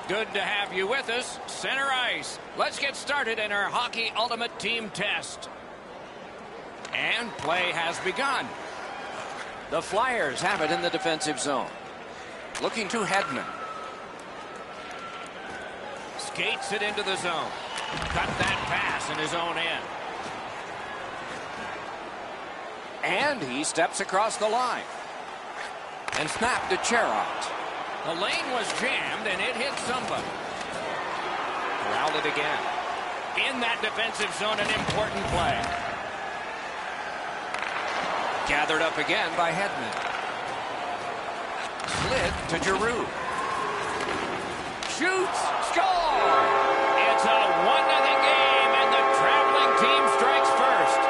Good to have you with us, center ice. Let's get started in our Hockey Ultimate Team test. And play has begun. The Flyers have it in the defensive zone. Looking to Hedman. Skates it into the zone. Cut that pass in his own end. And he steps across the line. And snapped to Cherot. The lane was jammed, and it hit somebody. Routed again. In that defensive zone, an important play. Gathered up again by Hedman. Slid to Giroux. Shoots! Score! It's a 1-0 game, and the traveling team strikes first.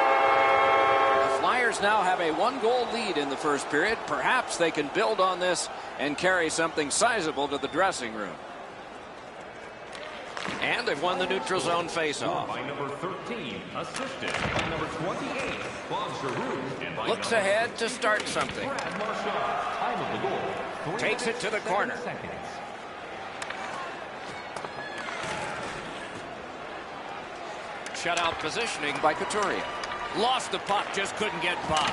The Flyers now have a 1-goal lead in the first period. Perhaps they can build on this and carry something sizable to the dressing room. And they've won the neutral zone faceoff. By number 13, assisted by number 28, Giroux. Looks ahead to start something. Time of the goal, Takes it to the corner. Seconds. Shutout positioning by Couturier. Lost the puck, just couldn't get by.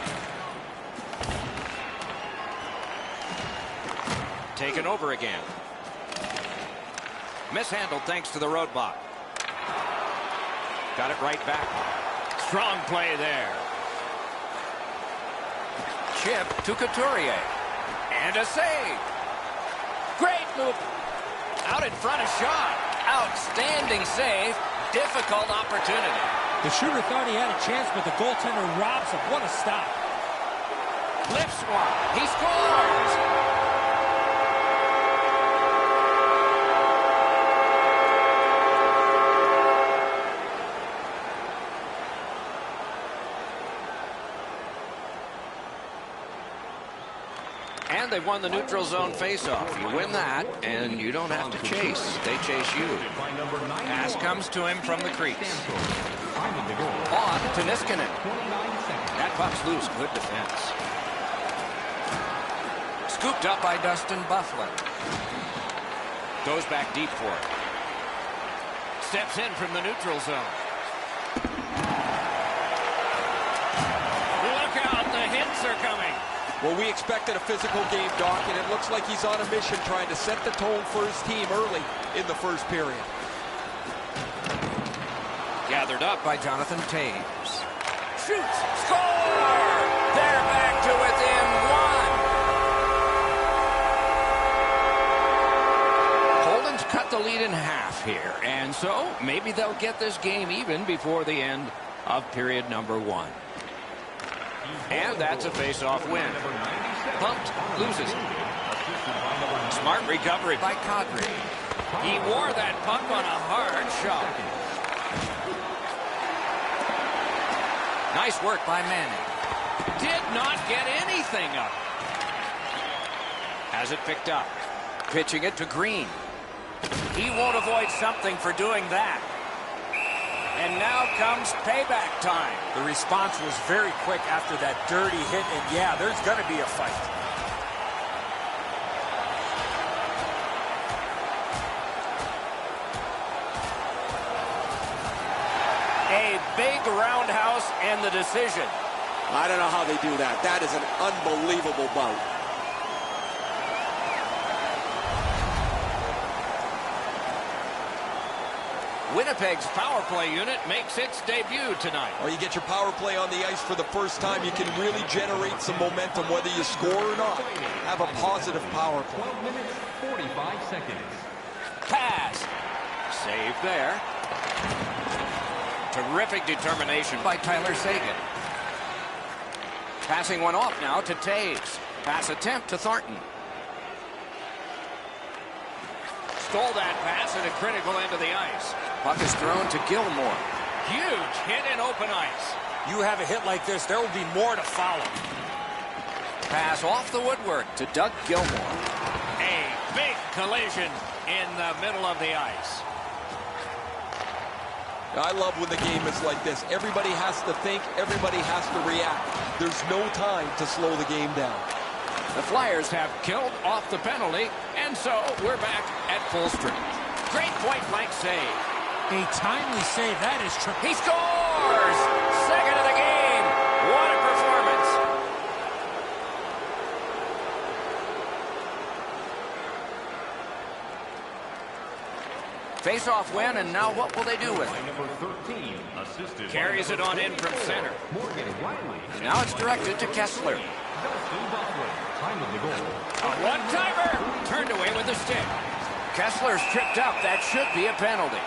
Taken over again. Mishandled thanks to the roadblock. Got it right back. Strong play there. Chip to Couturier. And a save. Great move. Out in front, a shot. Outstanding save. Difficult opportunity. The shooter thought he had a chance, but the goaltender robs him. What a stop. Lifts one. He scores. And they've won the neutral zone faceoff. You win that, and you don't have to chase. They chase you. Pass comes to him from the crease. On to Niskanen. That puck's loose. Good defense. Scooped up by Dustin Byfuglien. Goes back deep for it. Steps in from the neutral zone. Look out, the hits are coming. Well, we expected a physical game, Doc, and it looks like he's on a mission trying to set the tone for his team early in the first period. Gathered up by Jonathan Taves. Shoots! Score! They're back to within one. Holden's cut the lead in half here, and so maybe they'll get this game even before the end of period number 1. And that's a face-off win. Bumped, loses. Smart recovery by Kadri. He wore that puck on a hard shot. Nice work by Manning. Did not get anything up. Has it picked up. Pitching it to Green. He won't avoid something for doing that. And now comes payback time. The response was very quick after that dirty hit, and yeah, there's going to be a fight. A big roundhouse and the decision. I don't know how they do that. That is an unbelievable bout. Winnipeg's power play unit makes its debut tonight. Well, you get your power play on the ice for the first time. You can really generate some momentum, whether you score or not. Have a positive power play. 12 minutes, 45 seconds. Pass. Save there. Terrific determination by Tyler Seguin. Passing one off now to Taves. Pass attempt to Thornton. Stole that pass at a critical end of the ice. Puck is thrown to Gilmore. Huge hit in open ice. You have a hit like this, there will be more to follow. Pass off the woodwork to Doug Gilmore. A big collision in the middle of the ice. I love when the game is like this. Everybody has to think. Everybody has to react. There's no time to slow the game down. The Flyers have killed off the penalty, and so we're back at full strength. Great point-blank save. A timely save. That is true. He scores! Second of the game. What a performance. Face-off win, and now what will they do with it? Number 13, assisted. Carries it on in from center. And now it's directed to Kessler. Time of the goal. A one-timer. Turned away with the stick. Kessler's tripped up. That should be a penalty.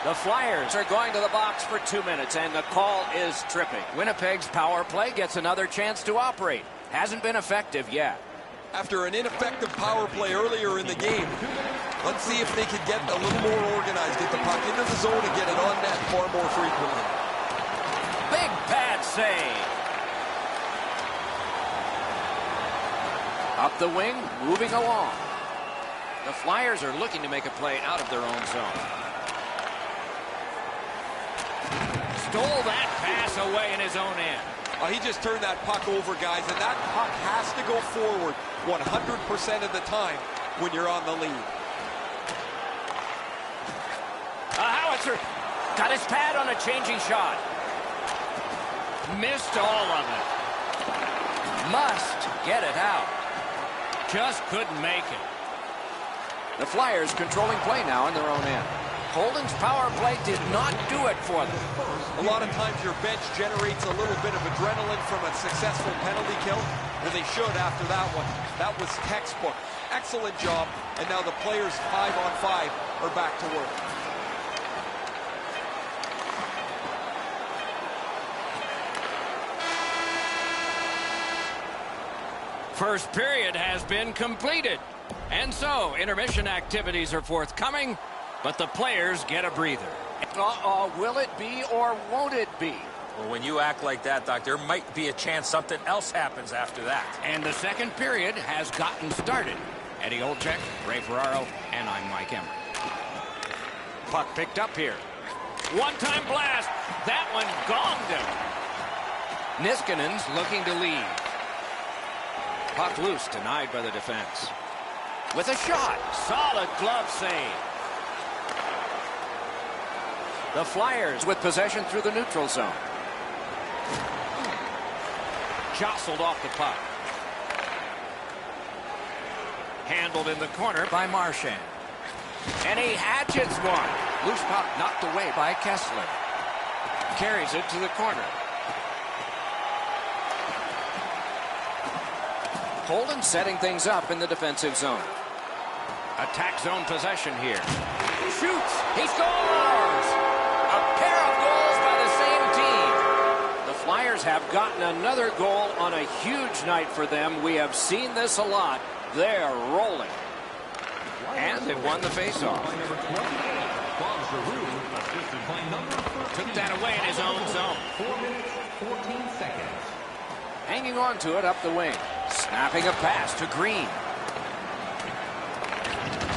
The Flyers are going to the box for 2 minutes, and the call is tripping. Winnipeg's power play gets another chance to operate. Hasn't been effective yet. After an ineffective power play earlier in the game, let's see if they can get a little more organized, get the puck into the zone and get it on net far more frequently. Big pad save. Up the wing, moving along. The Flyers are looking to make a play out of their own zone. Stole that pass away in his own end. He just turned that puck over, guys, and that puck has to go forward 100% of the time when you're on the lead. A howitzer got his pad on a changing shot. Missed all of it. Must get it out. Just couldn't make it. The Flyers controlling play now in their own end. Holden's power play did not do it for them. A lot of times your bench generates a little bit of adrenaline from a successful penalty kill. Well, they should after that one. That was textbook. Excellent job. And now the players 5-on-5 are back to work. First period has been completed. And so, intermission activities are forthcoming, but the players get a breather. Will it be or won't it be? Well, when you act like that, Doc, there might be a chance something else happens after that. And the second period has gotten started. Eddie Olczyk, Ray Ferraro, and I'm Mike Emery. Puck picked up here. One-time blast. That one gonged him. Niskanen's looking to lead. Puck loose, denied by the defense. With a shot. Solid glove save. The Flyers with possession through the neutral zone. Jostled off the puck. Handled in the corner by Marchand. And he hatchets one. Loose puck knocked away by Kessler. Carries it to the corner. Holden setting things up in the defensive zone. Attack zone possession here. Shoots. He scores! A pair of goals by the same team. The Flyers have gotten another goal on a huge night for them. We have seen this a lot. They're rolling. And they won the faceoff. Took that away in his own zone. 4 minutes, 14 seconds. Hanging on to it up the wing. Snapping a pass to Green.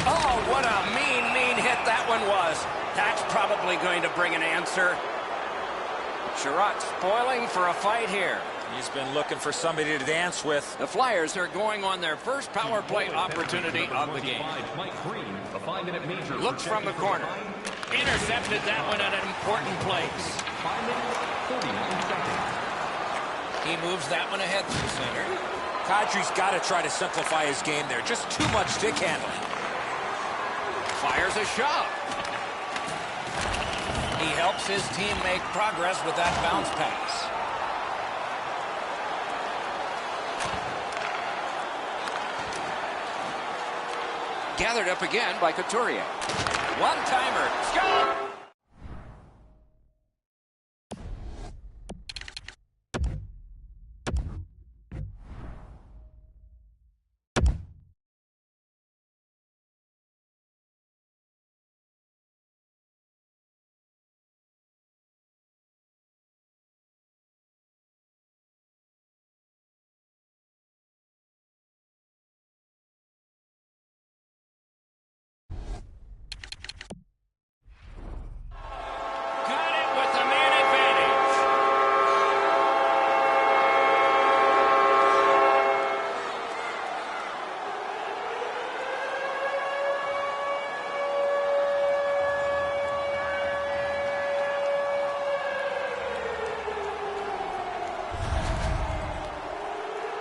Oh, what a mean hit that one was. That's probably going to bring an answer. Sherratt spoiling for a fight here. He's been looking for somebody to dance with. The Flyers are going on their first power play opportunity of the game. Looks from the corner. Intercepted that one at an important place. 5 minutes, 49 seconds. He moves that one ahead through center. Kadri's got to try to simplify his game there. Just too much stick handling. Fires a shot. He helps his team make progress with that bounce pass. Gathered up again by Couturier. One-timer. Score!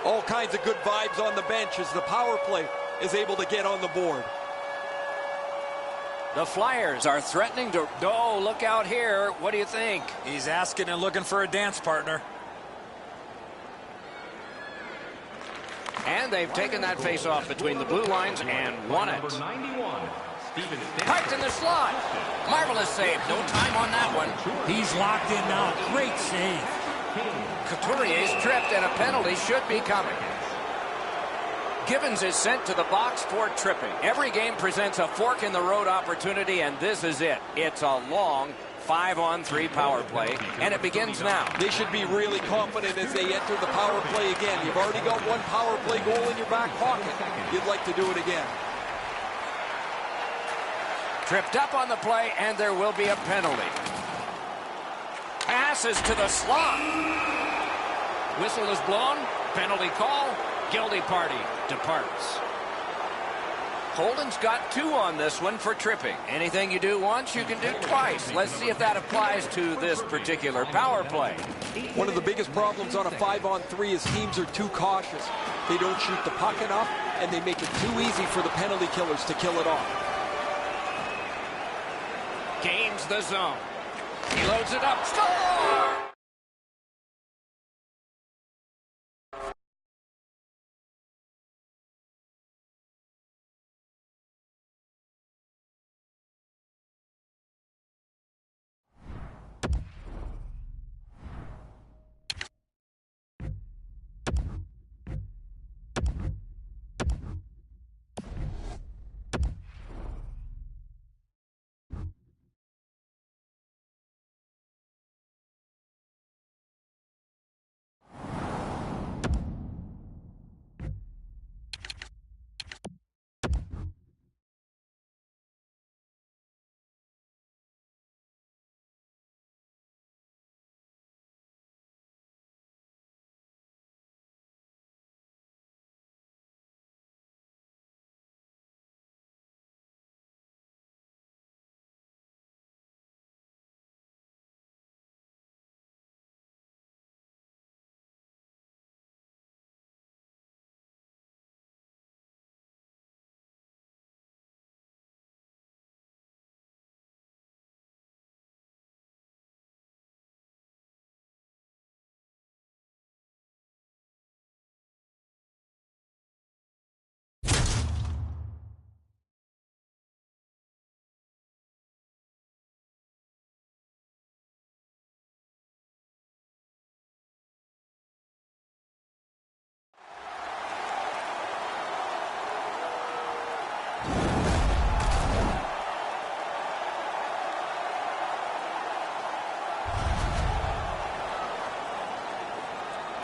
All kinds of good vibes on the bench as the power play is able to get on the board. The Flyers are threatening to... Oh, look out here. What do you think? He's asking and looking for a dance partner. And they've taken that face-off between the blue lines and won it. Number 91, Steven Parked in the slot. Marvelous save. No time on that one. He's locked in now. Great save. Couturier's tripped, and a penalty should be coming. Gibbons is sent to the box for tripping. Every game presents a fork-in-the-road opportunity, and this is it. It's a long 5-on-3 power play, and it begins now. They should be really confident as they enter the power play again. You've already got one power play goal in your back pocket. You'd like to do it again. Tripped up on the play, and there will be a penalty. Passes to the slot. Whistle is blown. Penalty call. Guilty party departs. Holden's got 2 on this one for tripping. Anything you do once, you can do twice. Let's see if that applies to this particular power play. One of the biggest problems on a 5-on-3 is teams are too cautious. They don't shoot the puck enough, and they make it too easy for the penalty killers to kill it off. Gains the zone. He loads it up. Score!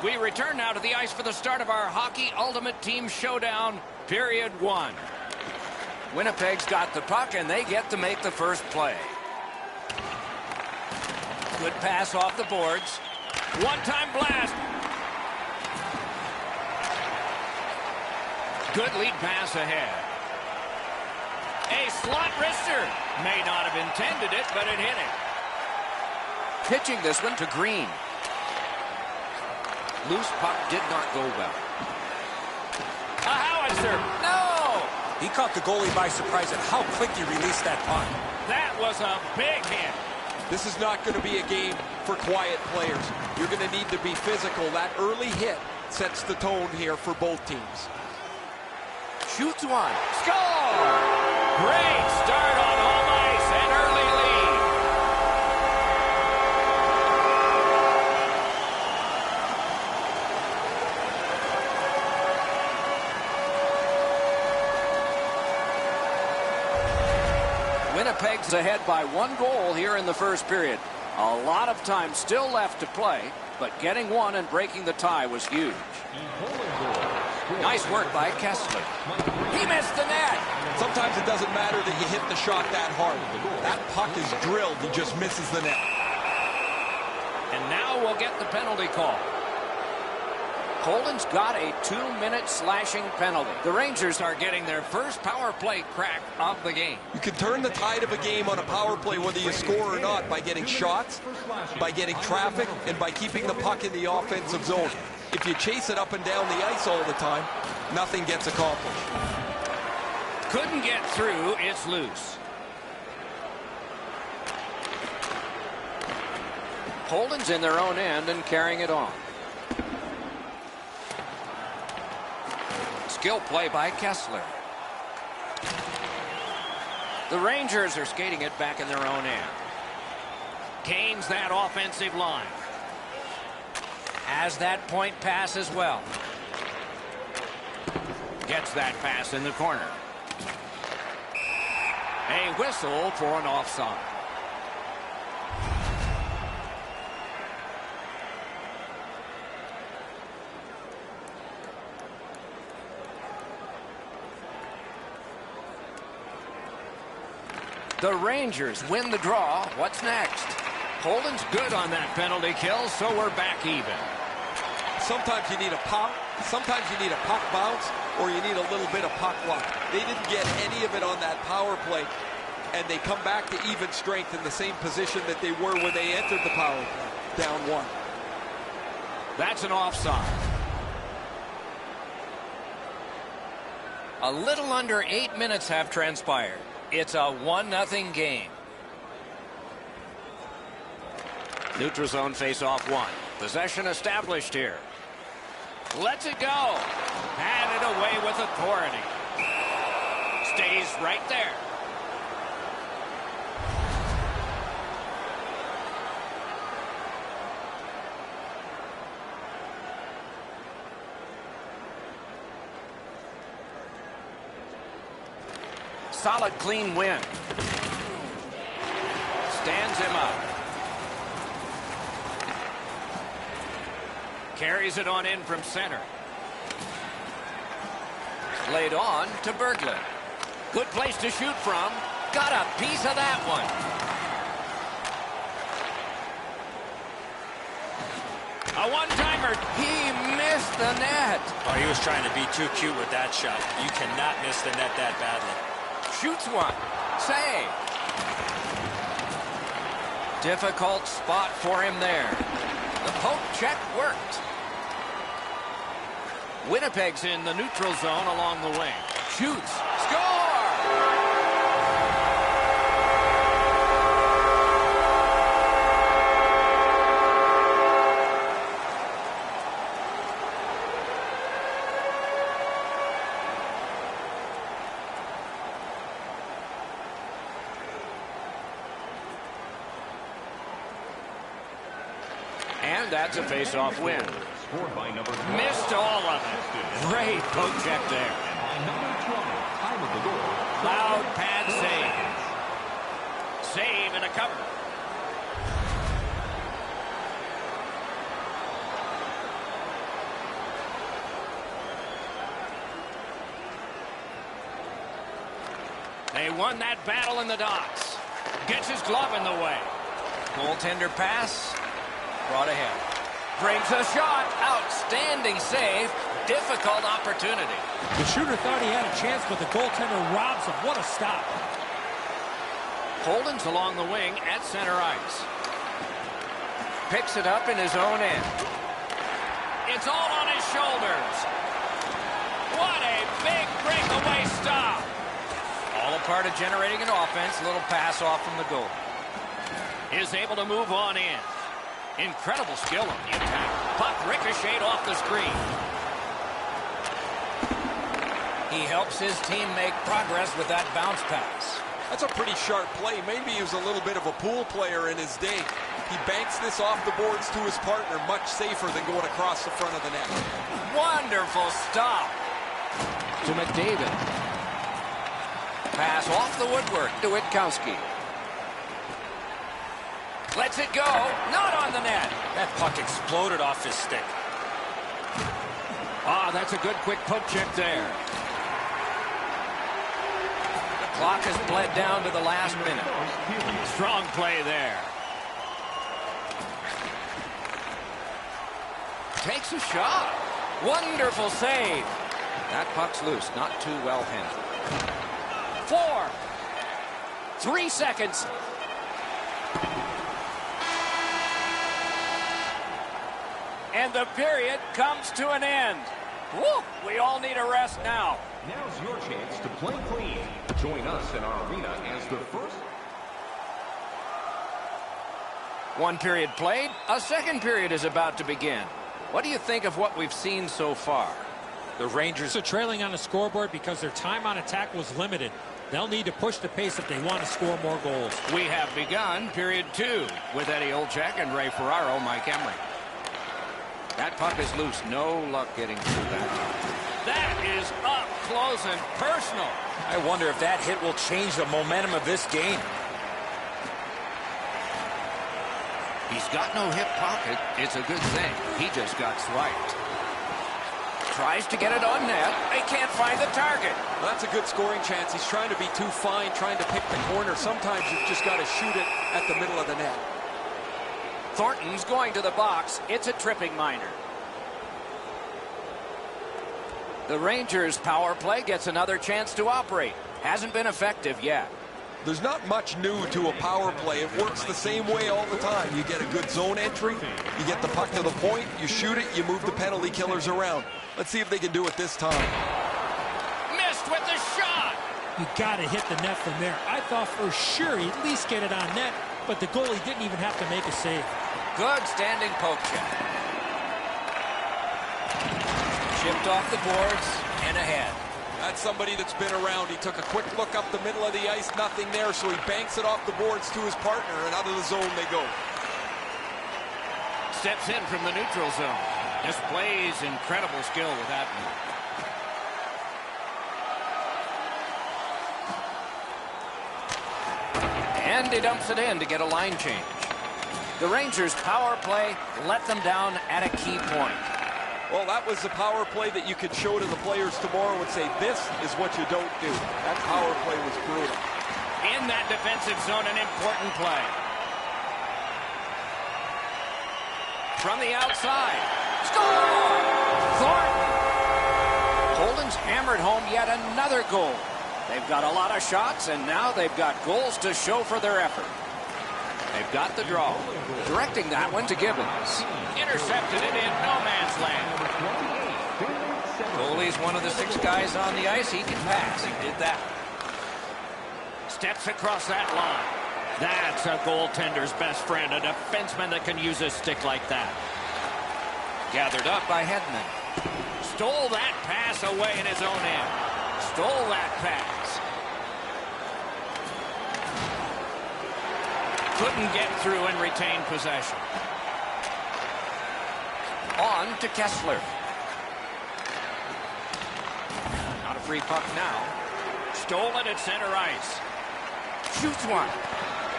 We return now to the ice for the start of our Hockey Ultimate Team Showdown, Period 1. Winnipeg's got the puck, and they get to make the first play. Good pass off the boards. One-time blast. Good lead pass ahead. A slot wrister. May not have intended it, but it hit him. Pitching this one to Green. Loose puck did not go well. A howitzer. No! He caught the goalie by surprise at how quick he released that puck. That was a big hit. This is not going to be a game for quiet players. You're going to need to be physical. That early hit sets the tone here for both teams. Shoots one. Score! Great start on home ice. An early lead. Winnipeg's ahead by 1 goal here in the first period. A lot of time still left to play, but getting one and breaking the tie was huge. Nice work by Kessler. He missed the net. Sometimes it doesn't matter that you hit the shot that hard. That puck is drilled. He just misses the net. And now we'll get the penalty call. Holden's got a 2-minute slashing penalty. The Rangers are getting their first power play crack of the game. You can turn the tide of a game on a power play whether you score or not by getting shots, by getting traffic, and by keeping the puck in the offensive zone. If you chase it up and down the ice all the time, nothing gets accomplished. Couldn't get through. It's loose. Holden's in their own end and carrying it on. Skill play by Kessler. The Rangers are skating it back in their own end. Gains that offensive line. Has that point pass as well. Gets that pass in the corner. A whistle for an offside. The Rangers win the draw. What's next? Holden's good on that penalty kill, so we're back even. Sometimes you need a pop, sometimes you need a puck bounce, or you need a little bit of puck luck. They didn't get any of it on that power play, and they come back to even strength in the same position that they were when they entered the power play, down one. That's an offside. A little under 8 minutes have transpired. It's a 1-0 game. Neutral zone face-off one. Possession established here. Lets it go. Had it away with authority. Stays right there. Solid, clean win. Stands him up. Carries it on in from center. Laid on to Berglund. Good place to shoot from. Got a piece of that one. A one-timer. He missed the net. Oh, he was trying to be too cute with that shot. You cannot miss the net that badly. Shoots one. Save. Difficult spot for him there. The poke check worked. Winnipeg's in the neutral zone along the wing. Shoots. Score! And that's a face-off win. Missed all of it. Great poke check there. Loud pad save. Save and a cover. They won that battle in the docks. Gets his glove in the way. Goaltender pass. Brought ahead. Brings a shot. Outstanding save. Difficult opportunity. The shooter thought he had a chance, but the goaltender robs him. What a stop. Holden's along the wing at center ice. Picks it up in his own end. It's all on his shoulders. What a big breakaway stop. All a part of generating an offense. Little pass off from the goal. Is able to move on in. Incredible skill on the attack. Puck ricocheted off the screen. He helps his team make progress with that bounce pass. That's a pretty sharp play. Maybe he was a little bit of a pool player in his day. He banks this off the boards to his partner, much safer than going across the front of the net. Wonderful stop. To McDavid. Pass off the woodwork to Witkowski. Lets it go. Not on the net. That puck exploded off his stick. Ah, that's a good quick poke check there. The clock has bled down to the last minute. Strong play there. Takes a shot. Wonderful save. That puck's loose. Not too well handled. 4. 3 seconds. And the period comes to an end. Woo! We all need a rest now. Now's your chance to play clean. Join us in our arena as the first. One period played, a second period is about to begin. What do you think of what we've seen so far? The Rangers are trailing on the scoreboard because their time on attack was limited. They'll need to push the pace if they want to score more goals. We have begun period 2 with Eddie Olczyk and Ray Ferraro, Mike Emery. That puck is loose. No luck getting through that. That is up close and personal. I wonder if that hit will change the momentum of this game. He's got no hip pocket. It's a good thing. He just got swiped. Tries to get it on net. They can't find the target. Well, that's a good scoring chance. He's trying to be too fine, trying to pick the corner. Sometimes you've just got to shoot it at the middle of the net. Thornton's going to the box. It's a tripping minor. The Rangers' power play gets another chance to operate. Hasn't been effective yet. There's not much new to a power play. It works the same way all the time. You get a good zone entry, you get the puck to the point, you shoot it, you move the penalty killers around. Let's see if they can do it this time. Missed with the shot. You got to hit the net from there. I thought for sure he'd at least get it on net, but the goalie didn't even have to make a save. Good standing poke check. Chipped off the boards and ahead. That's somebody that's been around. He took a quick look up the middle of the ice, nothing there, so he banks it off the boards to his partner, and out of the zone they go. Steps in from the neutral zone. Displays incredible skill with that move. And he dumps it in to get a line change. The Rangers' power play let them down at a key point. Well, that was the power play that you could show to the players tomorrow and say, this is what you don't do. That power play was brutal. In that defensive zone, an important play. From the outside. Score! Thornton! Holden's hammered home yet another goal. They've got a lot of shots, and now they've got goals to show for their effort. They've got the draw. Directing that one to Gibbons. Intercepted it in no man's land. Goalie's one of the 6 guys on the ice. He can pass. He did that. Steps across that line. That's a goaltender's best friend, a defenseman that can use a stick like that. Gathered up by Hedman. Stole that pass away in his own end. Stole that pass. Couldn't get through and retain possession. On to Kessler. Not a free puck now. Stolen at center ice. Shoots one.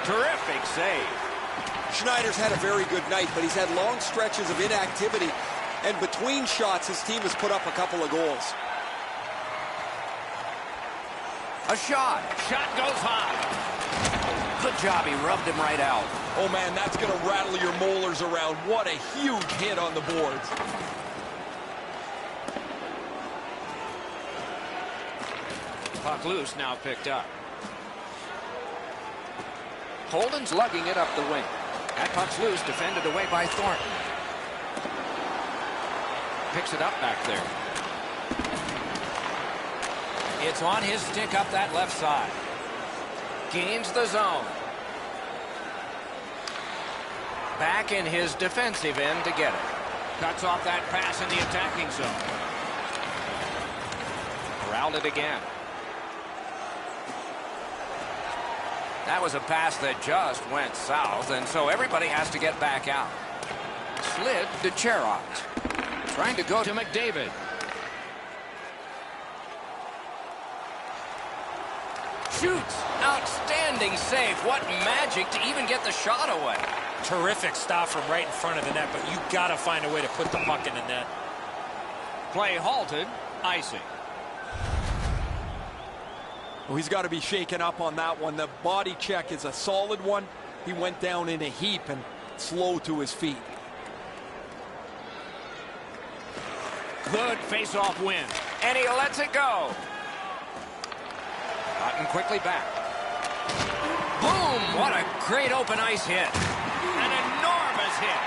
Terrific save. Schneider's had a very good night, but he's had long stretches of inactivity. And between shots, his team has put up a couple of goals. A shot. Shot goes high. Good job. He rubbed him right out. Oh, man, that's going to rattle your molars around. What a huge hit on the boards. Puck loose, now picked up. Holden's lugging it up the wing. That puck's loose, defended away by Thornton. Picks it up back there. It's on his stick up that left side. Gains the zone. Back in his defensive end to get it. Cuts off that pass in the attacking zone. Corralled it again. That was a pass that just went south, and so everybody has to get back out. Slid to Cherot. Trying to go to McDavid. Shoots. Outstanding save. What magic to even get the shot away. Terrific stop from right in front of the net, but you got to find a way to put the puck in the net. Play halted. Icing. Oh, he's got to be shaken up on that one. The body check is a solid one. He went down in a heap and slow to his feet. Good face-off win. And he lets it go. Gotten quickly back. Boom! What a great open ice hit. An enormous hit.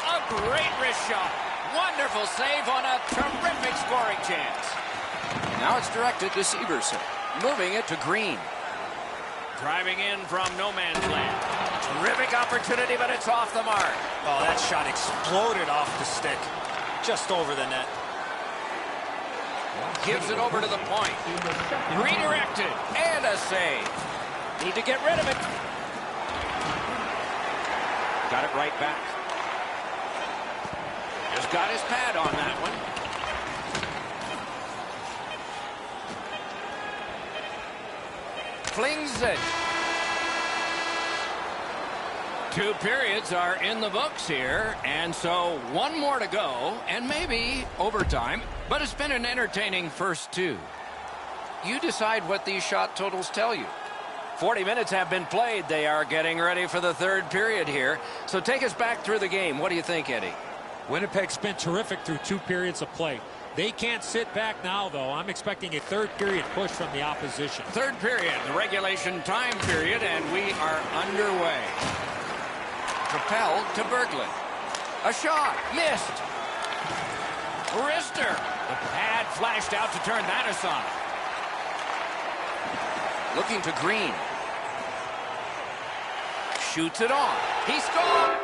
A Great wrist shot. Wonderful save on a terrific scoring chance. Now it's directed to Severson. Moving it to Green. Driving in from no man's land. Terrific opportunity, but it's off the mark. Oh, that shot exploded off the stick. Just over the net. Gives it over to the point. Redirected. And a save. Need to get rid of it. Got it right back. Just got his pad on that one. Flings it. 2 periods are in the books here, and so 1 more to go, and maybe overtime, but it's been an entertaining first 2. You decide what these shot totals tell you. 40 minutes have been played. They are getting ready for the 3rd period here. So take us back through the game. What do you think, Eddie? Winnipeg's been terrific through 2 periods of play. They can't sit back now, though. I'm expecting a 3rd period push from the opposition. 3rd period, the regulation time period, and we are underway. Propelled to Berglund. A shot. Missed. Wrister. The pad flashed out to turn that aside. Looking to Green. Shoots it on. He scored!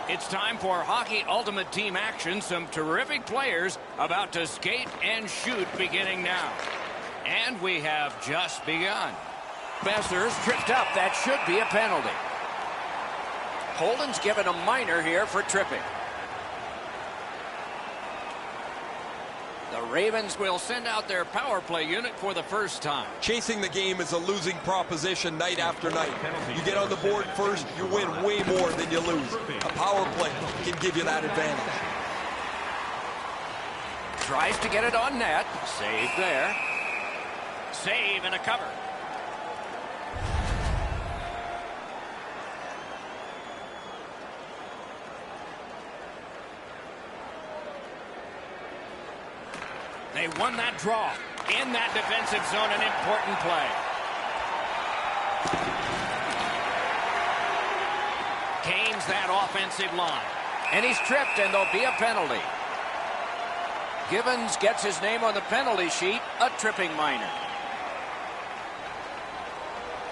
It's time for Hockey Ultimate Team action. Some terrific players about to skate and shoot beginning now. And we have just begun. Besser's tripped up. That should be a penalty. Holden's given a minor here for tripping. The Ravens will send out their power play unit for the first time. Chasing the game is a losing proposition night after night. You get on the board first, you win way more than you lose. A power play can give you that advantage. Tries to get it on net. Save there. Save and a cover. They won that draw. In that defensive zone, an important play. Gains that offensive line. And he's tripped, and there'll be a penalty. Gibbons gets his name on the penalty sheet, a tripping minor.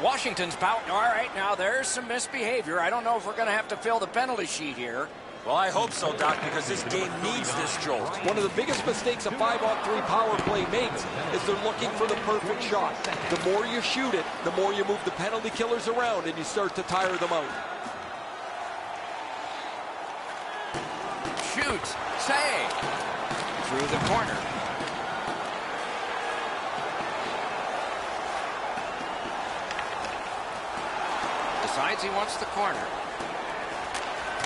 Washington's power. All right, now there's some misbehavior. I don't know if we're going to have to fill the penalty sheet here. Well, I hope so, Doc, because this game needs this jolt. One of the biggest mistakes a 5-on-3 power play makes is they're looking for the perfect shot. The more you shoot it, the more you move the penalty killers around and you start to tire them out. Shoots. Save. Through the corner. Decides he wants the corner.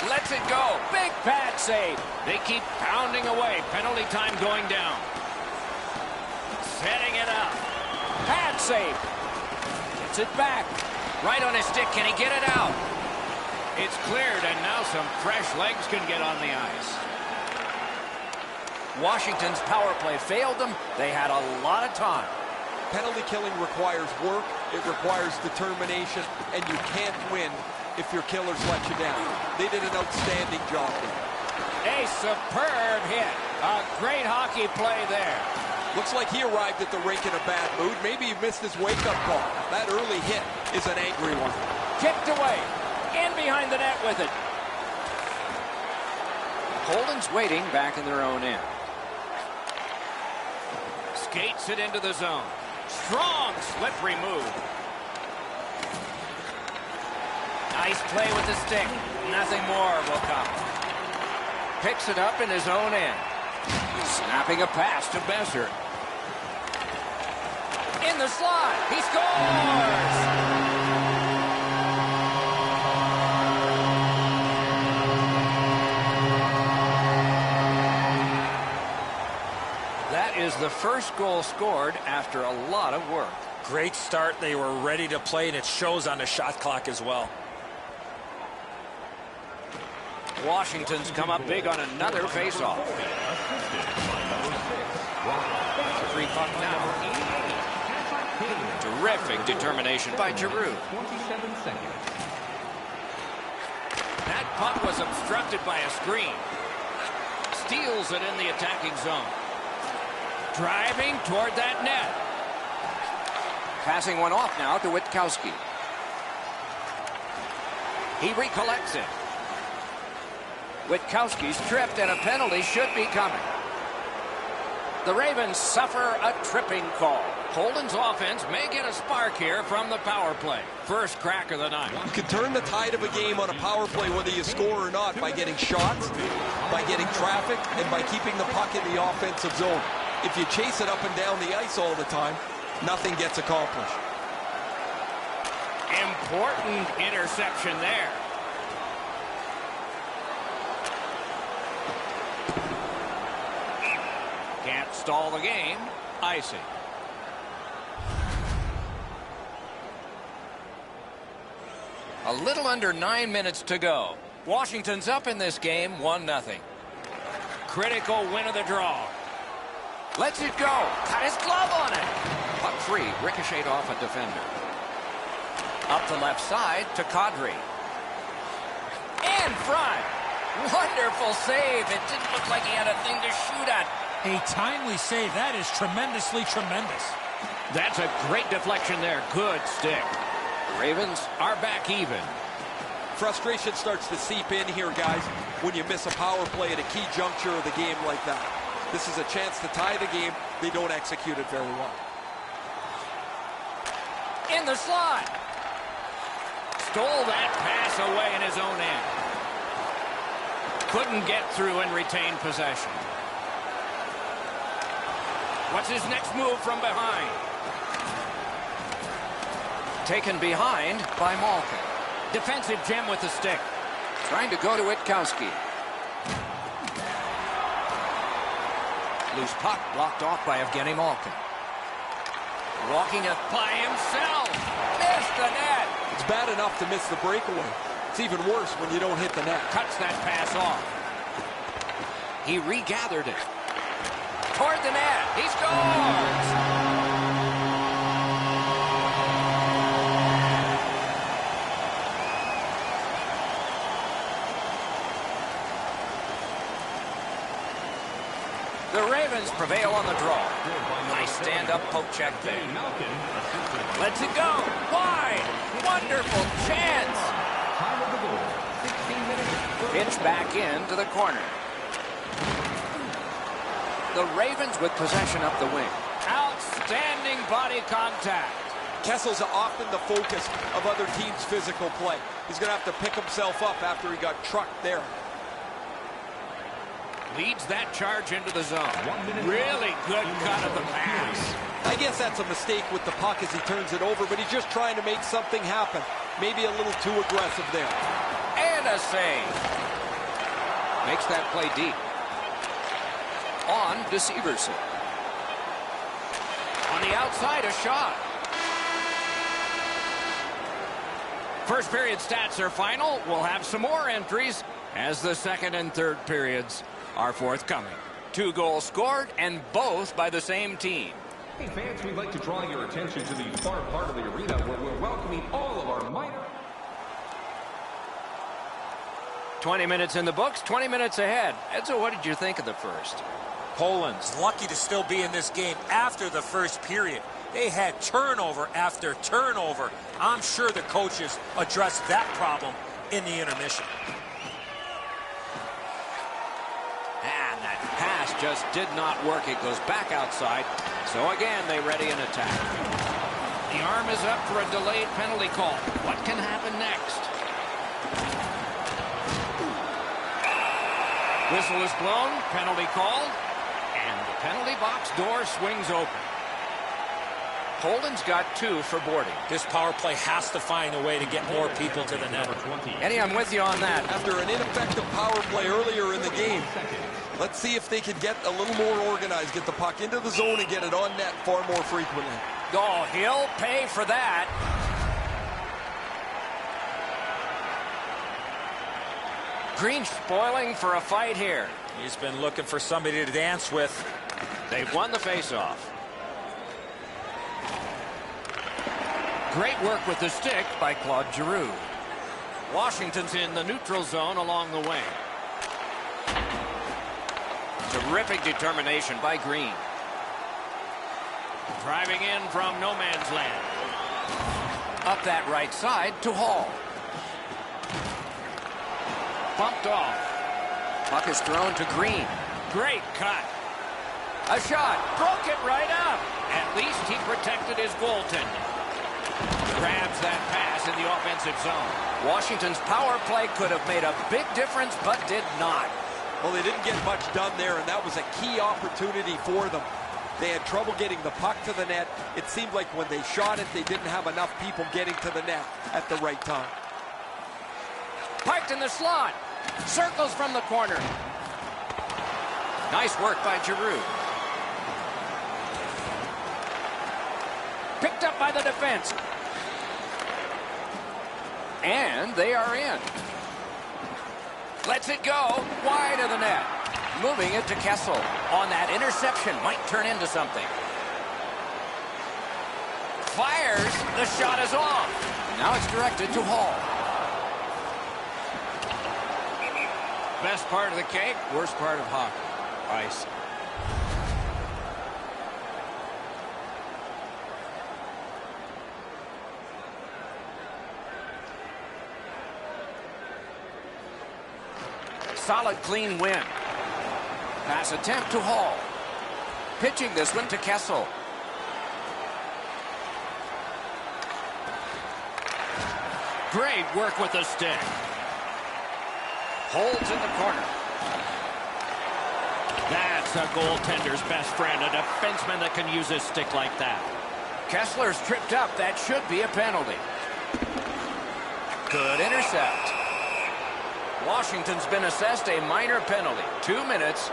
Lets it go. Big pad save. They keep pounding away. Penalty time going down. Setting it up. Pad save. Gets it back. Right on his stick. Can he get it out? It's cleared, and now some fresh legs can get on the ice. Washington's power play failed them. They had a lot of time. Penalty killing requires work. It requires determination, and you can't win if your killers let you down. They did an outstanding job there. A superb hit. A great hockey play there. Looks like he arrived at the rink in a bad mood. Maybe he missed his wake-up call. That early hit is an angry one. Kicked away. In behind the net with it. Holden's waiting back in their own end. Skates it into the zone. Strong, slippery move. Nice play with the stick. Nothing more will come. Picks it up in his own end. Snapping a pass to Besser. In the slot. He scores! That is the first goal scored after a lot of work. Great start. They were ready to play, and it shows on the shot clock as well. Washington's come up big on another faceoff. Free puck now. Terrific determination by Giroux. That puck was obstructed by a screen. Steals it in the attacking zone. Driving toward that net. Passing one off now to Witkowski. He recollects it. Witkowski's tripped, and a penalty should be coming. The Ravens suffer a tripping call. Holden's offense may get a spark here from the power play. First crack of the night. You can turn the tide of a game on a power play whether you score or not by getting shots, by getting traffic, and by keeping the puck in the offensive zone. If you chase it up and down the ice all the time, nothing gets accomplished. Important interception there. Can't stall the game. Icing. A little under 9 minutes to go. Washington's up in this game 1-0. Critical win of the draw. Lets it go. Got his glove on it. Puck free. Ricocheted off a defender. Up the left side to Kadri. In front. Wonderful save. It didn't look like he had a thing to shoot at. A timely save. That is tremendously tremendous. That's a great deflection there. Good stick. Ravens are back even. Frustration starts to seep in here, guys, when you miss a power play at a key juncture of the game like that. This is a chance to tie the game. They don't execute it very well. In the slot. Stole that pass away in his own end. Couldn't get through and retain possession. What's his next move from behind? Taken behind by Malkin. Defensive gem with the stick. Trying to go to Witkowski. Loose puck blocked off by Evgeny Malkin. Walking it by himself. Missed the net. It's bad enough to miss the breakaway. It's even worse when you don't hit the net. Cuts that pass off. He regathered it. Toward the net. He scores! The Ravens prevail on the draw. Nice stand-up poke check there. Lets it go. Wide. Wonderful chance. Pitch back into the corner. The Ravens with possession up the wing. Outstanding body contact. Kessel's often the focus of other teams' physical play. He's going to have to pick himself up after he got trucked there. Leads that charge into the zone. Really good cut of the pass. I guess that's a mistake with the puck as he turns it over, but he's just trying to make something happen. Maybe a little too aggressive there. And a save. Makes that play deep. On to Severson. On the outside, a shot. First period stats are final. We'll have some more entries as the second and third periods are forthcoming. 2 goals scored, and both by the same team. Hey fans, we'd like to draw your attention to the far part of the arena where we're welcoming all of our minor. 20 minutes in the books, 20 minutes ahead. Edzo, what did you think of the first? Poland's lucky to still be in this game after the first period. They had turnover after turnover. I'm sure the coaches addressed that problem in the intermission. And that pass just did not work. It goes back outside. So again, they ready an attack. The arm is up for a delayed penalty call. What can happen next? Whistle is blown, penalty called, and the penalty box door swings open. Holden's got 2 for boarding. This power play has to find a way to get more people to the net. Eddie, I'm with you on that. After an ineffective power play earlier in the game, let's see if they can get a little more organized, get the puck into the zone and get it on net far more frequently. Oh, he'll pay for that. Green spoiling for a fight here. He's been looking for somebody to dance with. They've won the faceoff. Great work with the stick by Claude Giroux. Washington's in the neutral zone along the wing. Terrific determination by Green. Driving in from no man's land. Up that right side to Hall. Bumped off. Puck is thrown to Green. Great cut. A shot. Broke it right up. At least he protected his goaltender. Grabs that pass in the offensive zone. Washington's power play could have made a big difference, but did not. Well, they didn't get much done there, and that was a key opportunity for them. They had trouble getting the puck to the net. It seemed like when they shot it, they didn't have enough people getting to the net at the right time. Piked in the slot. Circles from the corner. Nice work by Giroux. Picked up by the defense. And they are in. Lets it go wide of the net. Moving it to Kessel. On that interception, might turn into something. Fires. The shot is off. Now it's directed to Hall. Best part of the cake, worst part of hockey. Ice. solid, clean win. Pass attempt to Hall. Pitching this one to Kessel. Great work with the stick. Holds in the corner. That's a goaltender's best friend, a defenseman that can use his stick like that. Kessler's tripped up. That should be a penalty. Good intercept. Washington's been assessed a minor penalty. 2 minutes,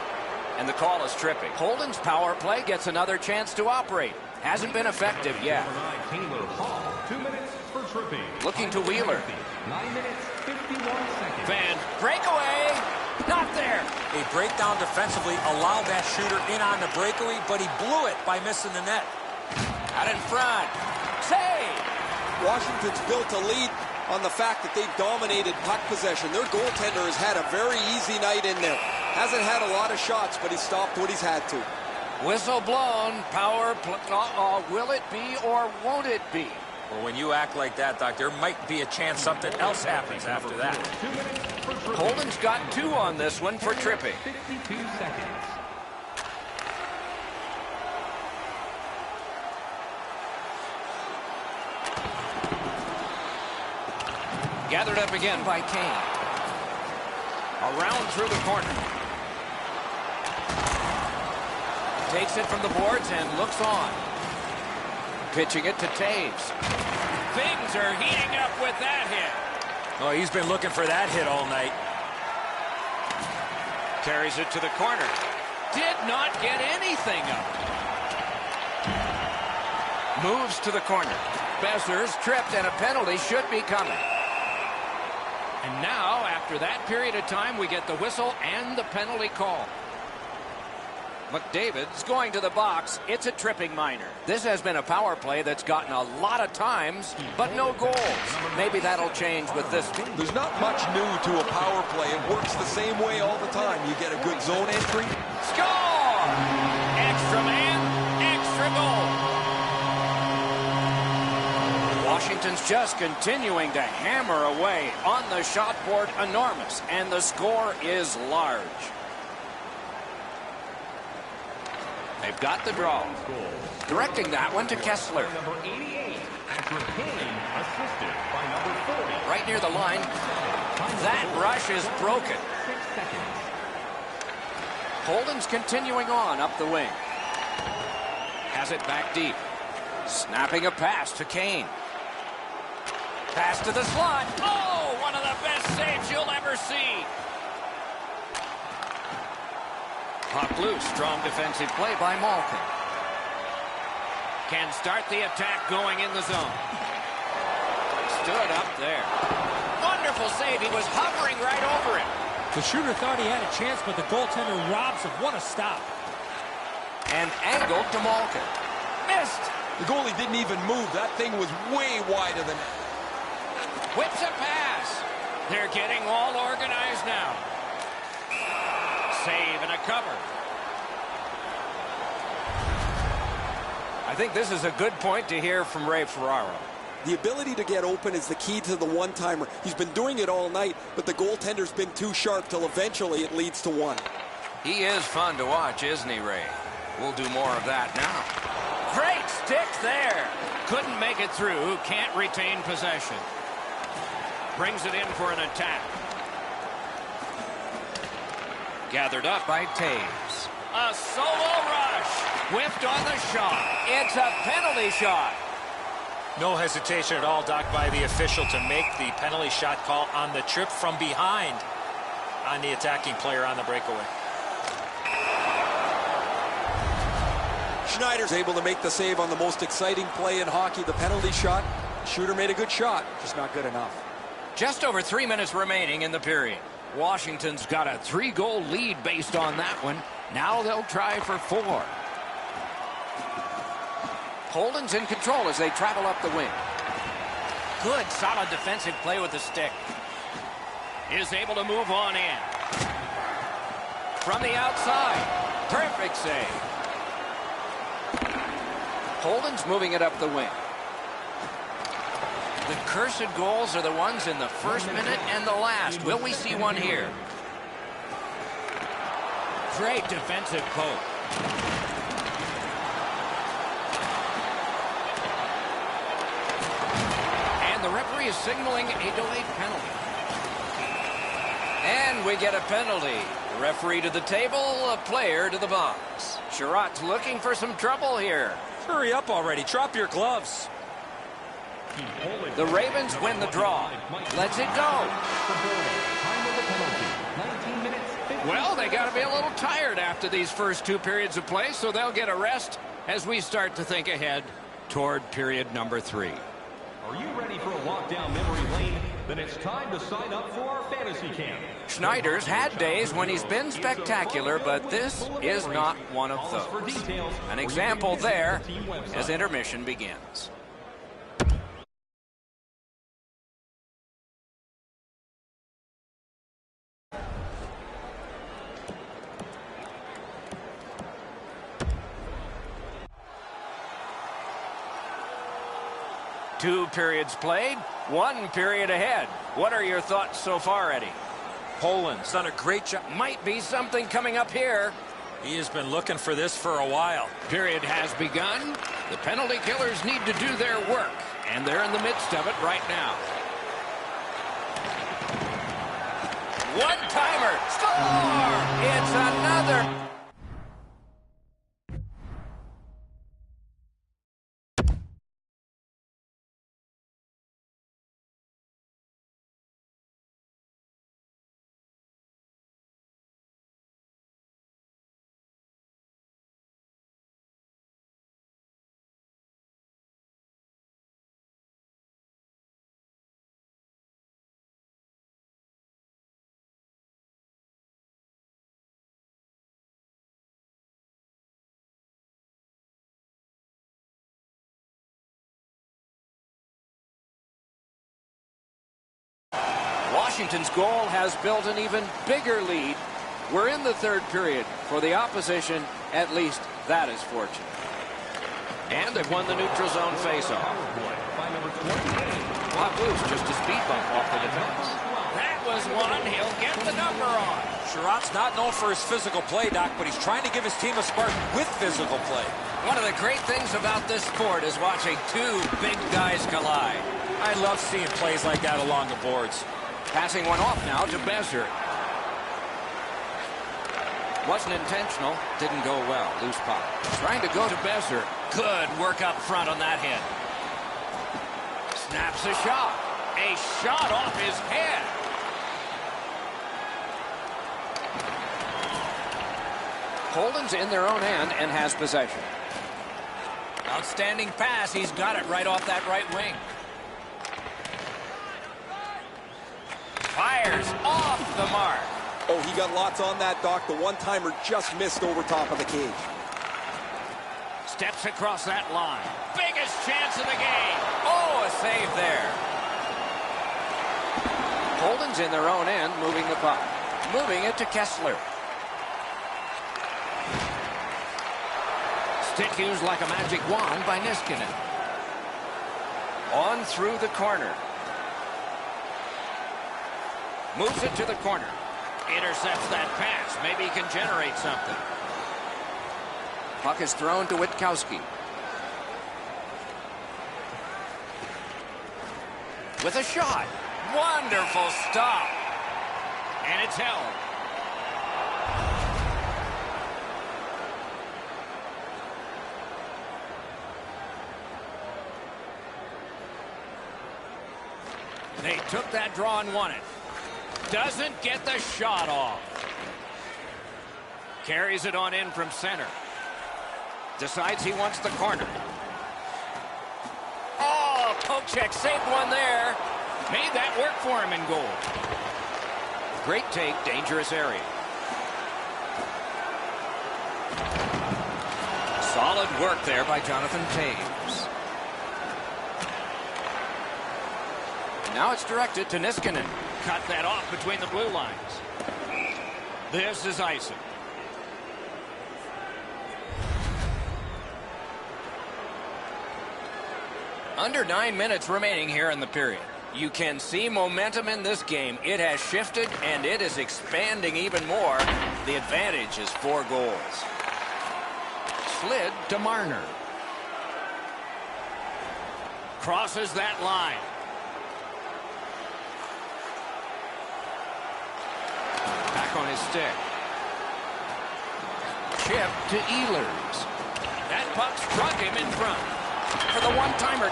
and the call is tripping. Holden's power play gets another chance to operate. Hasn't been effective yet. 2 minutes for tripping. Looking to Wheeler. 9 minutes, 51 seconds. Van, breakaway. Not there. A breakdown defensively allowed that shooter in on the breakaway, but he blew it by missing the net. Out in front. Save. Washington's built a lead on the fact that they've dominated puck possession. Their goaltender has had a very easy night in there. Hasn't had a lot of shots, but he stopped what he's had to. Whistle blown. Power play. Will it be or won't it be? Well, when you act like that, Doc, there might be a chance something else happens after that. 2 minutes for tripping. Holden's got 2 on this one for tripping. 52 seconds. Gathered up again by Kane. Around through the corner. Takes it from the boards and looks on. Pitching it to Taves. Things are heating up with that hit. Oh, he's been looking for that hit all night. Carries it to the corner. Did not get anything up. Moves to the corner. Besser's tripped and a penalty should be coming. And now, after that period of time, we get the whistle and the penalty call. McDavid's going to the box. It's a tripping minor. This has been a power play that's gotten a lot of times, but no goals. Maybe that'll change with this one. There's not much new to a power play. It works the same way all the time. You get a good zone entry. Score! Extra man, extra goal. Washington's just continuing to hammer away on the shot board, enormous, and the score is large. They've got the draw. Directing that one to Kessler. Number 88, after Kane, assisted by number 40. Right near the line. That rush is broken. 6 seconds. Holden's continuing on up the wing. Has it back deep. Snapping a pass to Kane. Pass to the slot. Oh, one of the best saves you'll ever see. Puck loose. Strong defensive play by Malkin. Can start the attack going in the zone. Stood up there. Wonderful save. He was hovering right over it. The shooter thought he had a chance, but the goaltender robs him. What a stop. And angled to Malkin. Missed. The goalie didn't even move. That thing was way wider than that. Whips a pass. They're getting all organized now. Save and a cover. I think this is a good point to hear from Ray Ferraro. The ability to get open is the key to the one-timer. He's been doing it all night, but the goaltender's been too sharp till eventually it leads to one. He is fun to watch, isn't he, Ray? We'll do more of that now. Great stick there. Couldn't make it through. Can't retain possession. Brings it in for an attack. Gathered up by Taves. A solo rush. Whiffed on the shot. It's a penalty shot. No hesitation at all, Doc, by the official to make the penalty shot call on the trip from behind on the attacking player on the breakaway. Schneider's able to make the save on the most exciting play in hockey, the penalty shot. The shooter made a good shot, just not good enough. Just over 3 minutes remaining in the period. Washington's got a 3-goal lead based on that one. Now they'll try for 4. Holden's in control as they travel up the wing. Good, solid defensive play with the stick. Is able to move on in. From the outside. Perfect save. Holden's moving it up the wing. The cursed goals are the ones in the first minute and the last. Will we see one here? Great defensive poke. And the referee is signaling a delayed penalty. And we get a penalty. The referee to the table, a player to the box. Sherratt's looking for some trouble here. Hurry up already. Drop your gloves. The Ravens win the draw. Let's it go. Well, they got to be a little tired after these first 2 periods of play, so they'll get a rest as we start to think ahead toward period number 3. Are you ready for a walk down memory lane? Then it's time to sign up for our fantasy camp. Schneider's had days when he's been spectacular, but this is not one of those. An example there as intermission begins. Two periods played, 1 period ahead. What are your thoughts so far, Eddie? Poland's done a great job. Might be something coming up here. He has been looking for this for a while. Period has begun. The penalty killers need to do their work, and they're in the midst of it right now. One-timer. Score! It's another. Washington's goal has built an even bigger lead. We're in the 3rd period. For the opposition, at least that is fortunate. And they've won the neutral zone faceoff. Bob Blues just a speed bump off the defense. That was one. He'll get the number on. Sherratt's not known for his physical play, Doc, but he's trying to give his team a spark with physical play. One of the great things about this sport is watching 2 big guys collide. I love seeing plays like that along the boards. Passing one off now to Besser. Wasn't intentional. Didn't go well. Loose pop. Trying to go to Besser. Good work up front on that hit. Snaps a shot. A shot off his head. Holden's in their own end and has possession. Outstanding pass. He's got it right off that right wing. Fires off the mark. Oh, he got lots on that, Doc. The one-timer just missed over top of the cage. Steps across that line. Biggest chance of the game. Oh, a save there. Holden's in their own end, moving the puck. Moving it to Kessler. Stick used like a magic wand by Niskanen. On through the corner. Moves it to the corner. Intercepts that pass. Maybe he can generate something. Puck is thrown to Witkowski. With a shot. Wonderful stop. And it's held. They took that draw and won it. Doesn't get the shot off. Carries it on in from center. Decides he wants the corner. Oh, poke check, saved one there. Made that work for him in goal. Great take, dangerous area. Solid work there by Jonathan Taves. Now it's directed to Niskanen. Cut that off between the blue lines. This is icing. Under 9 minutes remaining here in the period. You can see momentum in this game. It has shifted, and it is expanding even more. The advantage is 4 goals. Slid to Marner. Crosses that line. Back on his stick. Chip to Ehlers. That puck struck him in front. For the one-timer.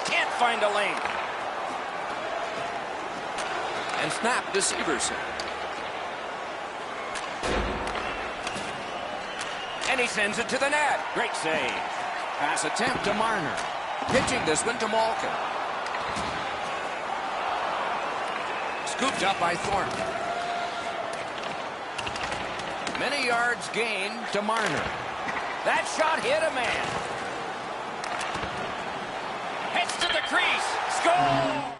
Can't find a lane. And snap to Severson. And he sends it to the net. Great save. Pass attempt to Marner. Pitching this one to Malkin. Scooped up by Thornton. Many yards gained to Marner. That shot hit a man. Heads to the crease. Score!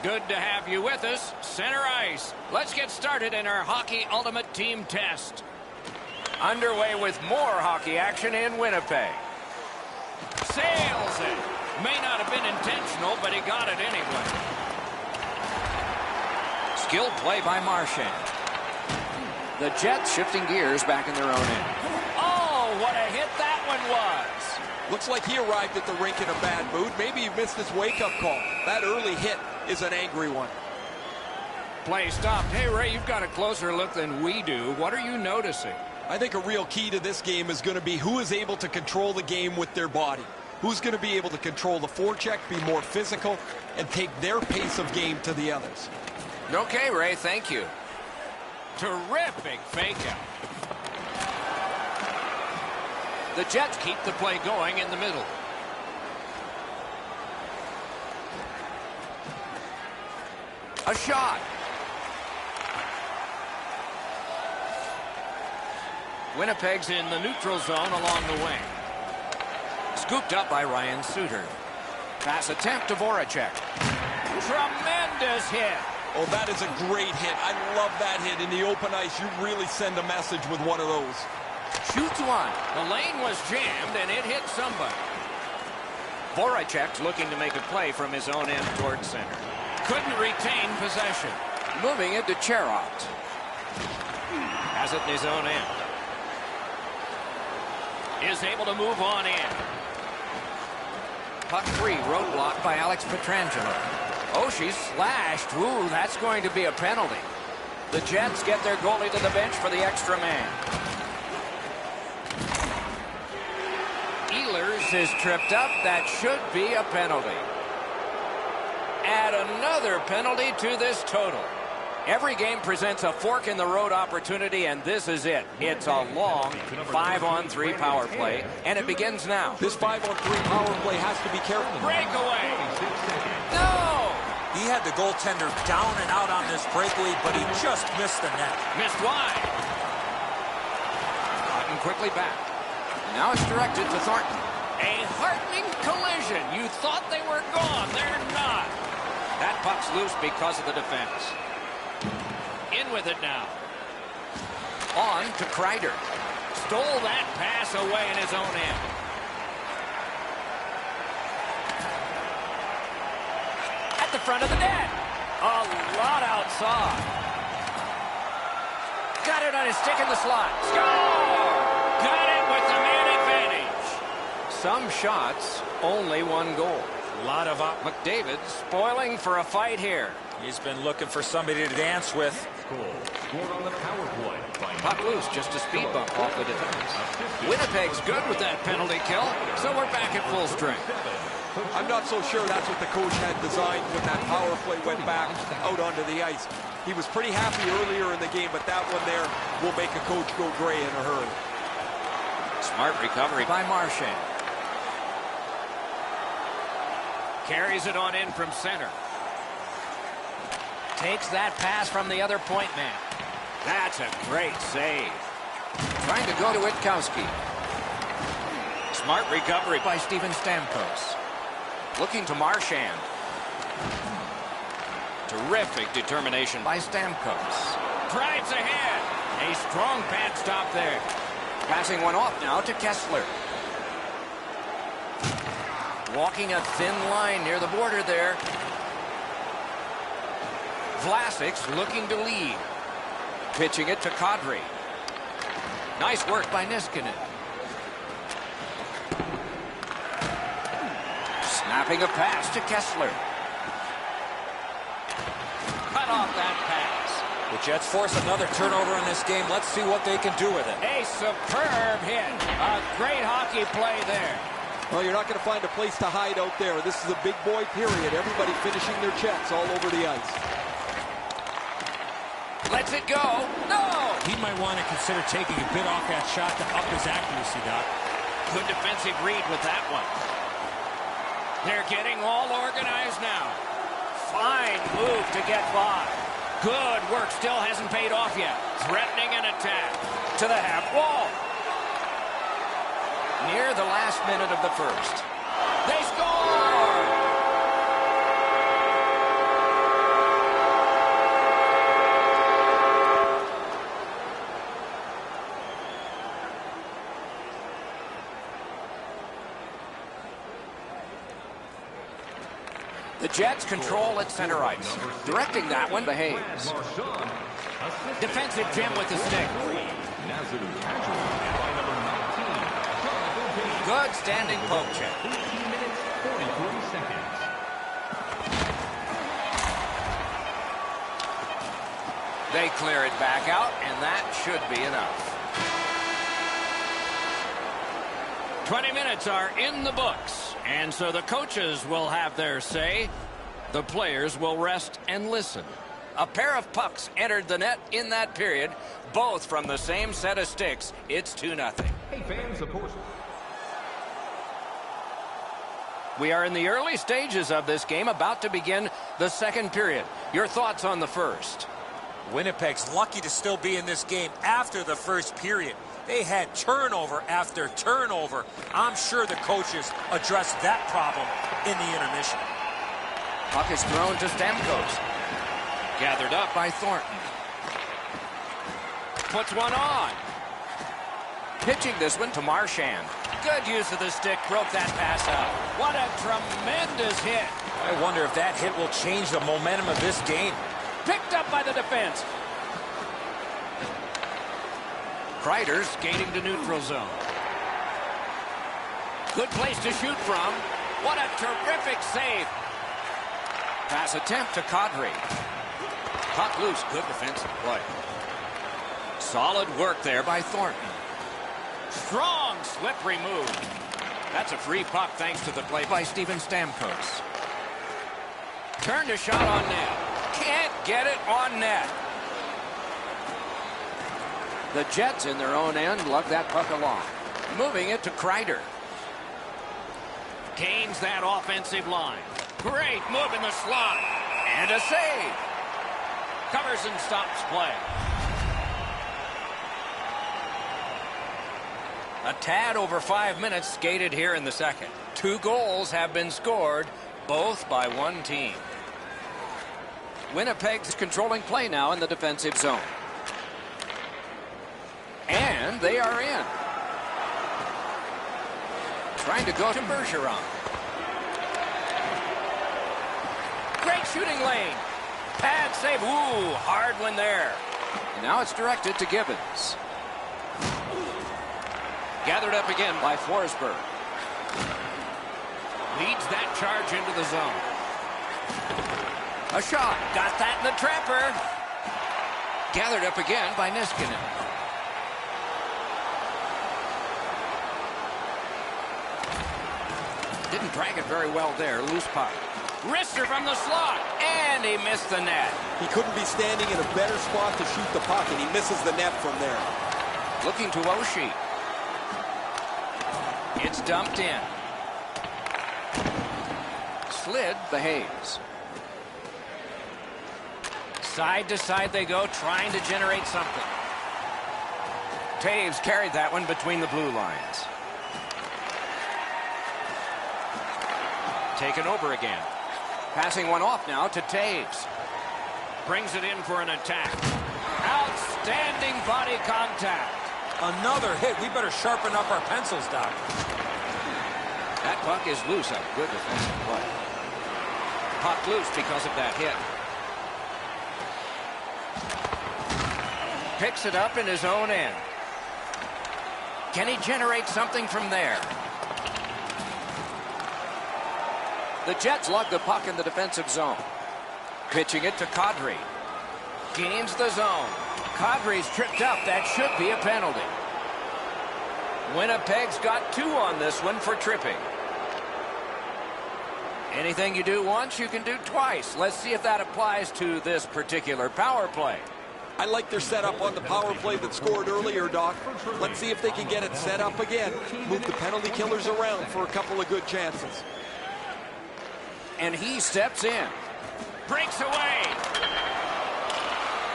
Good to have you with us. Center ice. Let's get started in our Hockey Ultimate Team Test. Underway with more hockey action in Winnipeg. Sails it. May not have been intentional, but he got it anyway. Skilled play by Marchand. The Jets shifting gears back in their own end. Oh, what a hit that one was. Looks like he arrived at the rink in a bad mood. Maybe he missed his wake-up call. That early hit is an angry one. Play stopped. Hey, Ray, you've got a closer look than we do. What are you noticing? I think a real key to this game is going to be who is able to control the game with their body. Who's going to be able to control the forecheck, be more physical, and take their pace of game to the others. Okay, Ray, thank you. Terrific fake-out. The Jets keep the play going in the middle. A shot. Winnipeg's in the neutral zone along the wing. Scooped up by Ryan Suter. Pass attempt to Voracek. Tremendous hit. Oh, that is a great hit. I love that hit. In the open ice, you really send a message with one of those. Shoots one. The lane was jammed, and it hit somebody. Voracek's looking to make a play from his own end towards center. Couldn't retain possession. Moving it to Cherot. Has it in his own end. Is able to move on in. Puck free, roadblock by Alex Pietrangelo. Oh, she's slashed. Ooh, that's going to be a penalty. The Jets get their goalie to the bench for the extra man. Ehlers is tripped up. That should be a penalty. Add another penalty to this total. Every game presents a fork-in-the-road opportunity, and this is it. It's a long 5-on-3 power play, and it begins now. This 5-on-3 power play has to be careful. Breakaway! No! He had the goaltender down and out on this breakaway, but he just missed the net. Missed wide. Cotton quickly back. Now it's directed to Thornton. A heartening collision. You thought they were gone. They're not. That puck's loose because of the defense. In with it now. On to Kreider. Stole that pass away in his own end. At the front of the net. A lot outside. Got it on his stick in the slot. Score! Got it with the man advantage. Some shots, only one goal. A lot of McDavid spoiling for a fight here. He's been looking for somebody to dance with. Scored on the power play. Puck loose, just a speed bump off the defense. Winnipeg's good with that penalty kill, so we're back at full strength. I'm not so sure that's what the coach had designed when that power play went back out onto the ice. He was pretty happy earlier in the game, but that one there will make a coach go gray in a hurry. Smart recovery by Marchand. Carries it on in from center. Takes that pass from the other point man. That's a great save. Trying to go to Witkowski. Smart recovery by Steven Stamkos. Looking to Marchand. Terrific determination by Stamkos. Drives ahead. A strong pad stop there. Passing one off now to Kessler. Walking a thin line near the border there. Vlasic's looking to lead. Pitching it to Kadri. Nice work by Niskanen. Snapping a pass to Kessler. Cut off that pass. The Jets force another turnover in this game. Let's see what they can do with it. A superb hit. A great hockey play there. Well, you're not going to find a place to hide out there. This is a big boy period. Everybody finishing their checks all over the ice. Lets it go. No! He might want to consider taking a bit off that shot to up his accuracy, Doc. Good defensive read with that one. They're getting all organized now. Fine move to get by. Good work. Still hasn't paid off yet. Threatening an attack. To the half wall. Near the last minute of the first. They score! The Jets control at center ice. Directing that one, Behaves. Defensive gem with the stick. Good standing poke check. 18 minutes, 43 seconds. They clear it back out, and that should be enough. 20 minutes are in the books, and so the coaches will have their say. The players will rest and listen. A pair of pucks entered the net in that period, both from the same set of sticks. It's 2-0. Hey, fans, of course. We are in the early stages of this game, about to begin the second period. Your thoughts on the first? Winnipeg's lucky to still be in this game after the first period. They had turnover after turnover. I'm sure the coaches addressed that problem in the intermission. Puck is thrown to Stamkos. Gathered up by Thornton. Puts one on. Pitching this one to Marchand. Good use of the stick, broke that pass out. What a tremendous hit. I wonder if that hit will change the momentum of this game. Picked up by the defense. Kreider skating to neutral zone. Good place to shoot from. What a terrific save. Pass attempt to Kadri. Puck loose, good defensive play. Solid work there by Thornton. Strong slippery move. That's a free puck thanks to the play by Steven Stamkos. Turned a shot on net. Can't get it on net. The Jets in their own end lug that puck along. Moving it to Kreider. Gains that offensive line. Great move in the slot. And a save. Covers and stops play. A tad over 5 minutes skated here in the second. 2 goals have been scored, both by one team. Winnipeg's controlling play now in the defensive zone. And they are in. Trying to go to Bergeron. Great shooting lane. Pad save. Ooh, hard one there. Now it's directed to Gibbons. Gathered up again by Forsberg. Leads that charge into the zone. A shot. Got that in the trapper. Gathered up again by Niskanen. Didn't drag it very well there. Loose puck. Wrister from the slot. And he missed the net. He couldn't be standing in a better spot to shoot the puck, and he misses the net from there. Looking to Oshie. It's dumped in. Slid the Hayes. Side to side they go, trying to generate something. Taves carried that one between the blue lines. Taken over again. Passing one off now to Taves. Brings it in for an attack. Outstanding body contact. Another hit. We better sharpen up our pencils, Doc. That puck is loose. A good defensive play. Puck loose because of that hit. Picks it up in his own end. Can he generate something from there? The Jets lug the puck in the defensive zone. Pitching it to Kadri. Gains the zone. Kadri's tripped up. That should be a penalty. Winnipeg's got 2 on this one for tripping. Anything you do once, you can do twice. Let's see if that applies to this particular power play. I like their setup on the power play that scored earlier, Doc. Let's see if they can get it set up again. Move the penalty killers around for a couple of good chances. And he steps in. Breaks away.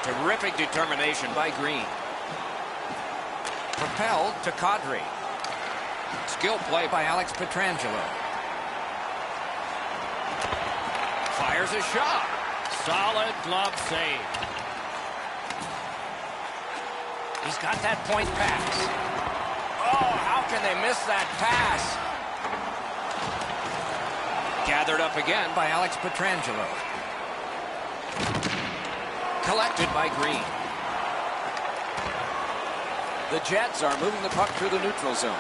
Terrific determination by Green. Propelled to Kadri. Skill play by Alex Pietrangelo. Fires a shot. Solid glove save. He's got that point pass. Oh, how can they miss that pass? Gathered up again by Alex Pietrangelo. Collected by Green. The Jets are moving the puck through the neutral zone.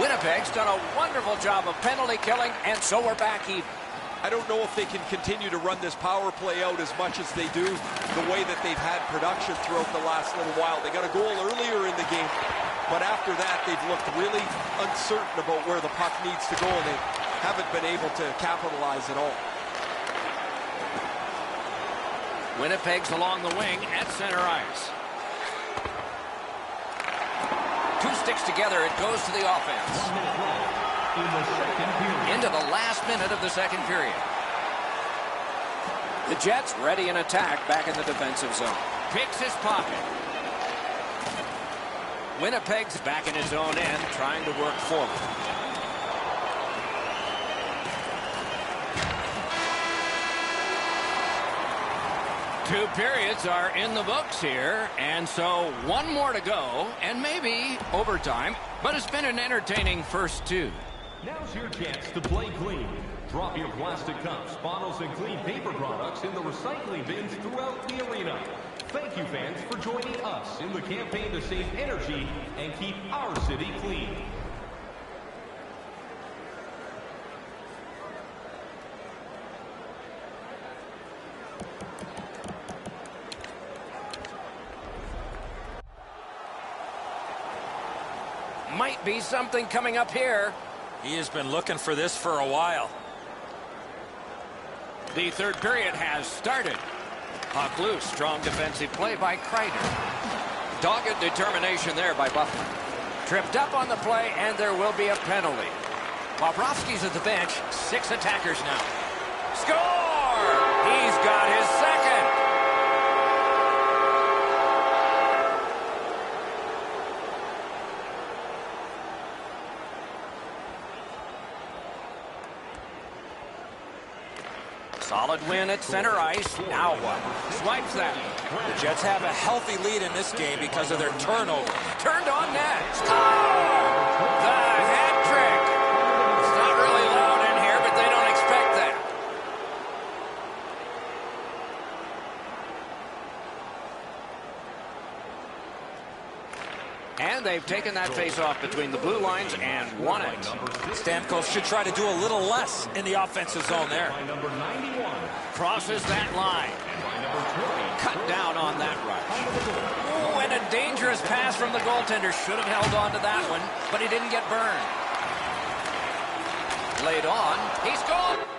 Winnipeg's done a wonderful job of penalty killing, and so we're back even. I don't know if they can continue to run this power play out as much as they do, the way that they've had production throughout the last little while. They got a goal earlier in the game, but after that, they've looked really uncertain about where the puck needs to go, and they haven't been able to capitalize at all. Winnipeg's along the wing at center ice. 2 sticks together, it goes to the offense. Into the last minute of the second period. The Jets ready in attack back in the defensive zone. Picks his pocket. Winnipeg's back in his own end, trying to work forward. Two periods are in the books here, and so 1 more to go, and maybe overtime, but it's been an entertaining first 2. Now's your chance to play clean. Drop your plastic cups, bottles, and clean paper products in the recycling bins throughout the arena. Thank you, fans, for joining us in the campaign to save energy and keep our city clean. Might be something coming up here. He has been looking for this for a while. The third period has started. Puck loose. Strong defensive play by Kreider. Dogged determination there by Buffalo. Tripped up on the play, and there will be a penalty. Bobrovsky's at the bench. 6 attackers now. Score! He's got his second. Solid win at center ice. Now what? Swipes that. The Jets have a healthy lead in this game because of their turnover. Turned on net. Score! The hat trick. It's not really loud in here, but they don't expect that. And they've taken that face-off between the blue lines and won it. Stamkos should try to do a little less in the offensive zone there. Crosses that line. Cut down on that rush. Ooh, and a dangerous pass from the goaltender. Should have held on to that one, but he didn't get burned. Laid on. He scored.